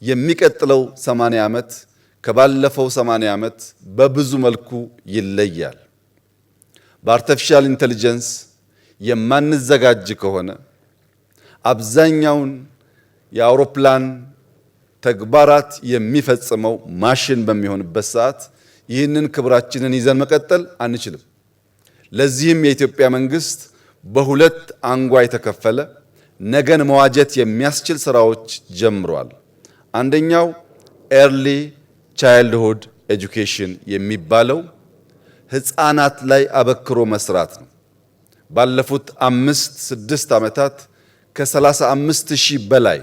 የሚቀጥለው 80 ዓመት ከባለፈው 80 ዓመት በብዙ መልኩ ይለያል። በአርቲፊሻል ኢንተለጀንስ የማንዘጋጅ ከሆነ አብዛኛውን የአውሮፕላን ተግባራት የሚፈጽመው ማሽን በሚሆንበት ሰዓት ይህንን ክብራችንን ይዘን መቀጠል አንችልም። ለዚህም የኢትዮጵያ መንግስት በሁለት አንጓ የተከፈለ ነገን መዋጀት የሚያስችል ስራዎች ጀምሯል። አንደኛው ኤርሊ ቻይልድሁድ ኤጁኬሽን የሚባለው ህፃናት ላይ አበክሮ መስራት ነው። ባለፉት 5-6 ዓመታት ከ35,000 በላይ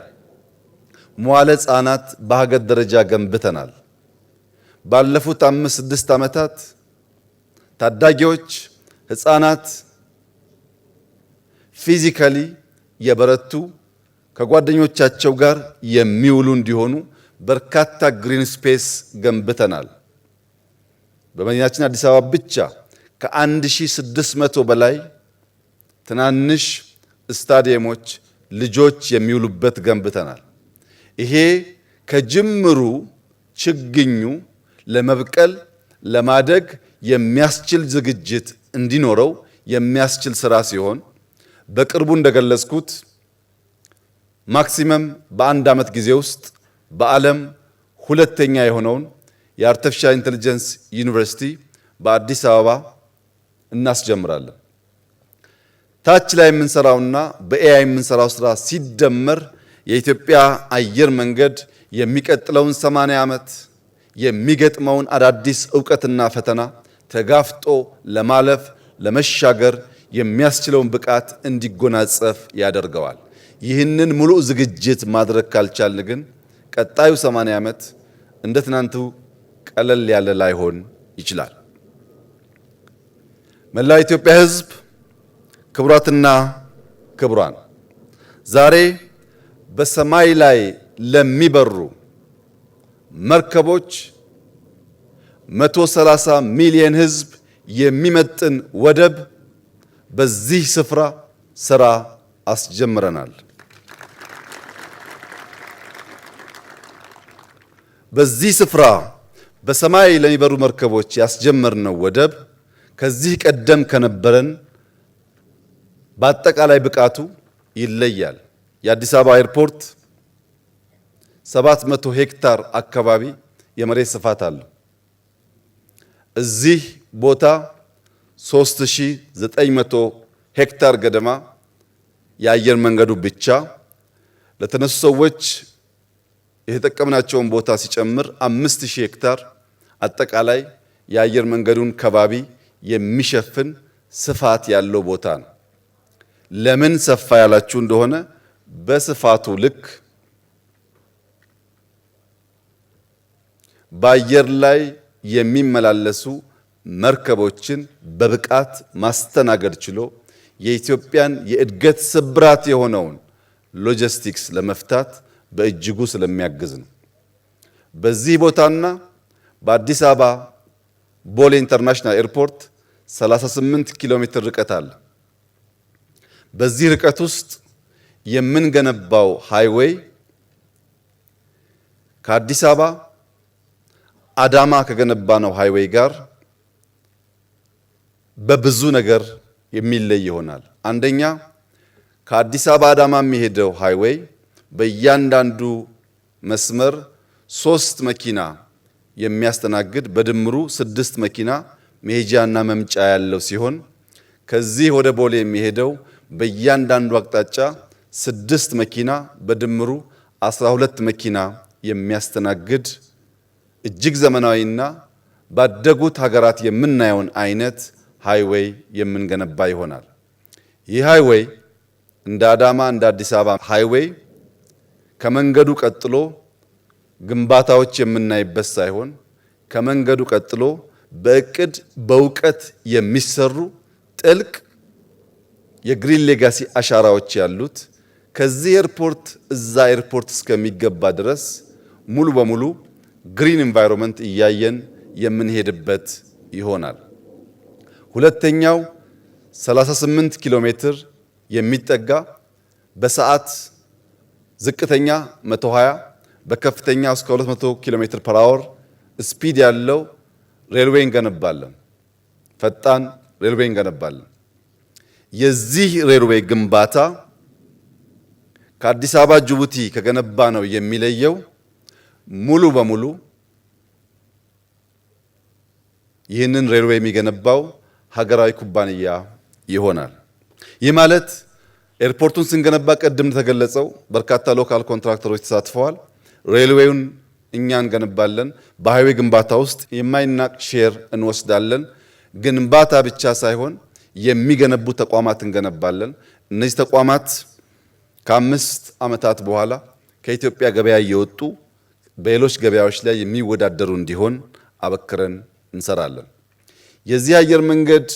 መዋለ ህፃናት በሀገር ደረጃ ገንብተናል። ባለፉት 5-6 ዓመታት ታዳጊዎች ህፃናት ፊዚካሊ የበረቱ ከጓደኞቻቸው ጋር የሚውሉ እንዲሆኑ በርካታ ግሪን ስፔስ ገንብተናል። በመዲናችን አዲስ አበባ ብቻ ከ1600 በላይ ትናንሽ ስታዲየሞች ልጆች የሚውሉበት ገንብተናል። ይሄ ከጅምሩ ችግኙ ለመብቀል ለማደግ የሚያስችል ዝግጅት እንዲኖረው የሚያስችል ስራ ሲሆን በቅርቡ እንደገለጽኩት ማክሲመም በአንድ ዓመት ጊዜ ውስጥ በዓለም ሁለተኛ የሆነውን የአርቲፊሻል ኢንተለጀንስ ዩኒቨርሲቲ በአዲስ አበባ እናስጀምራለን። ታች ላይ የምንሰራውና በኤአይ የምንሰራው ስራ ሲደመር የኢትዮጵያ አየር መንገድ የሚቀጥለውን 80 ዓመት የሚገጥመውን አዳዲስ ዕውቀትና ፈተና ተጋፍጦ ለማለፍ ለመሻገር የሚያስችለውን ብቃት እንዲጎናጸፍ ያደርገዋል። ይህንን ሙሉ ዝግጅት ማድረግ ካልቻልን ግን ቀጣዩ 80 ዓመት እንደ ትናንቱ ቀለል ያለ ላይሆን ይችላል። መላው ኢትዮጵያ ሕዝብ ክቡራትና ክቡራን፣ ዛሬ በሰማይ ላይ ለሚበሩ መርከቦች 130 ሚሊዮን ሕዝብ የሚመጥን ወደብ በዚህ ስፍራ ስራ አስጀምረናል። በዚህ ስፍራ በሰማይ ለሚበሩ መርከቦች ያስጀመርነው ወደብ ከዚህ ቀደም ከነበረን በአጠቃላይ ብቃቱ ይለያል። የአዲስ አበባ ኤርፖርት 700 ሄክታር አካባቢ የመሬት ስፋት አለው። እዚህ ቦታ 3900 ሄክታር ገደማ የአየር መንገዱ ብቻ ለተነሱ ሰዎች የተጠቀምናቸውን ቦታ ሲጨምር 5000 ሄክታር አጠቃላይ የአየር መንገዱን ከባቢ የሚሸፍን ስፋት ያለው ቦታ ነው። ለምን ሰፋ ያላችሁ እንደሆነ በስፋቱ ልክ በአየር ላይ የሚመላለሱ መርከቦችን በብቃት ማስተናገድ ችሎ የኢትዮጵያን የእድገት ስብራት የሆነውን ሎጂስቲክስ ለመፍታት በእጅጉ ስለሚያግዝ ነው። በዚህ ቦታና በአዲስ አበባ ቦሌ ኢንተርናሽናል ኤርፖርት 38 ኪሎ ሜትር ርቀት አለ። በዚህ ርቀት ውስጥ የምንገነባው ሃይዌይ ከአዲስ አበባ አዳማ ከገነባነው ሃይዌይ ጋር በብዙ ነገር የሚለይ ይሆናል። አንደኛ ከአዲስ አበባ አዳማ የሚሄደው ሃይዌይ በእያንዳንዱ መስመር 3 መኪና የሚያስተናግድ በድምሩ 6 መኪና መሄጃና መምጫ ያለው ሲሆን ከዚህ ወደ ቦሌ የሚሄደው በእያንዳንዱ አቅጣጫ 6 መኪና በድምሩ 12 መኪና የሚያስተናግድ እጅግ ዘመናዊና ባደጉት ሀገራት የምናየውን አይነት ሃይዌይ የምንገነባ ይሆናል። ይህ ሃይዌይ እንደ አዳማ እንደ አዲስ አበባ ሃይዌይ ከመንገዱ ቀጥሎ ግንባታዎች የምናይበት ሳይሆን ከመንገዱ ቀጥሎ በእቅድ በእውቀት የሚሰሩ ጥልቅ የግሪን ሌጋሲ አሻራዎች ያሉት ከዚህ ኤርፖርት እዛ ኤርፖርት እስከሚገባ ድረስ ሙሉ በሙሉ ግሪን ኢንቫይሮንመንት እያየን የምንሄድበት ይሆናል። ሁለተኛው 38 ኪሎ ሜትር የሚጠጋ በሰዓት ዝቅተኛ 120 በከፍተኛ እስከ 200 ኪሎ ሜትር ፐር አወር ስፒድ ያለው ሬልዌይ እንገነባለን። ፈጣን ሬልዌይ እንገነባለን። የዚህ ሬልዌይ ግንባታ ከአዲስ አበባ ጅቡቲ ከገነባ ነው የሚለየው ሙሉ በሙሉ ይህንን ሬልዌይ የሚገነባው ሀገራዊ ኩባንያ ይሆናል። ይህ ማለት ኤርፖርቱን ስንገነባ ቅድም እንደተገለጸው በርካታ ሎካል ኮንትራክተሮች ተሳትፈዋል። ሬልዌዩን እኛ እንገነባለን። በሃይዌይ ግንባታ ውስጥ የማይናቅ ሼር እንወስዳለን። ግንባታ ብቻ ሳይሆን የሚገነቡ ተቋማት እንገነባለን። እነዚህ ተቋማት ከ5 ዓመታት በኋላ ከኢትዮጵያ ገበያ እየወጡ በሌሎች ገበያዎች ላይ የሚወዳደሩ እንዲሆን አበክረን እንሰራለን። የዚህ አየር መንገድ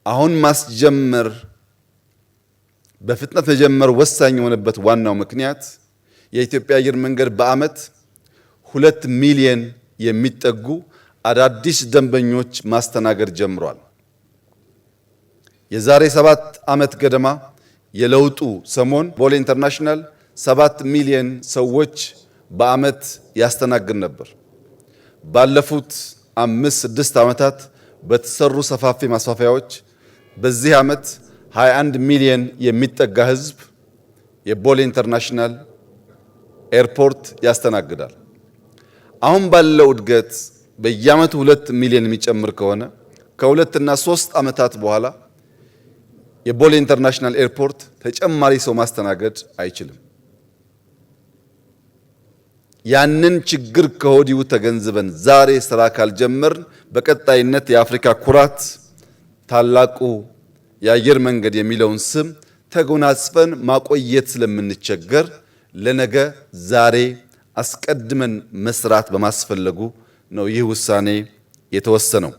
አሁን ማስጀመር በፍጥነት መጀመር ወሳኝ የሆነበት ዋናው ምክንያት የኢትዮጵያ አየር መንገድ በዓመት 2 ሚሊዮን የሚጠጉ አዳዲስ ደንበኞች ማስተናገድ ጀምሯል። የዛሬ 7 ዓመት ገደማ የለውጡ ሰሞን ቦሌ ኢንተርናሽናል 7 ሚሊዮን ሰዎች በዓመት ያስተናግድ ነበር። ባለፉት 5-6 ዓመታት በተሰሩ ሰፋፊ ማስፋፊያዎች በዚህ ዓመት 21 ሚሊዮን የሚጠጋ ሕዝብ የቦሌ ኢንተርናሽናል ኤርፖርት ያስተናግዳል። አሁን ባለው እድገት በየዓመቱ 2 ሚሊዮን የሚጨምር ከሆነ ከ2 እና 3 ዓመታት በኋላ የቦሌ ኢንተርናሽናል ኤርፖርት ተጨማሪ ሰው ማስተናገድ አይችልም። ያንን ችግር ከወዲሁ ተገንዝበን ዛሬ ስራ ካልጀመርን በቀጣይነት የአፍሪካ ኩራት ታላቁ የአየር መንገድ የሚለውን ስም ተጎናጽፈን ማቆየት ስለምንቸገር ለነገ ዛሬ አስቀድመን መስራት በማስፈለጉ ነው ይህ ውሳኔ የተወሰነው።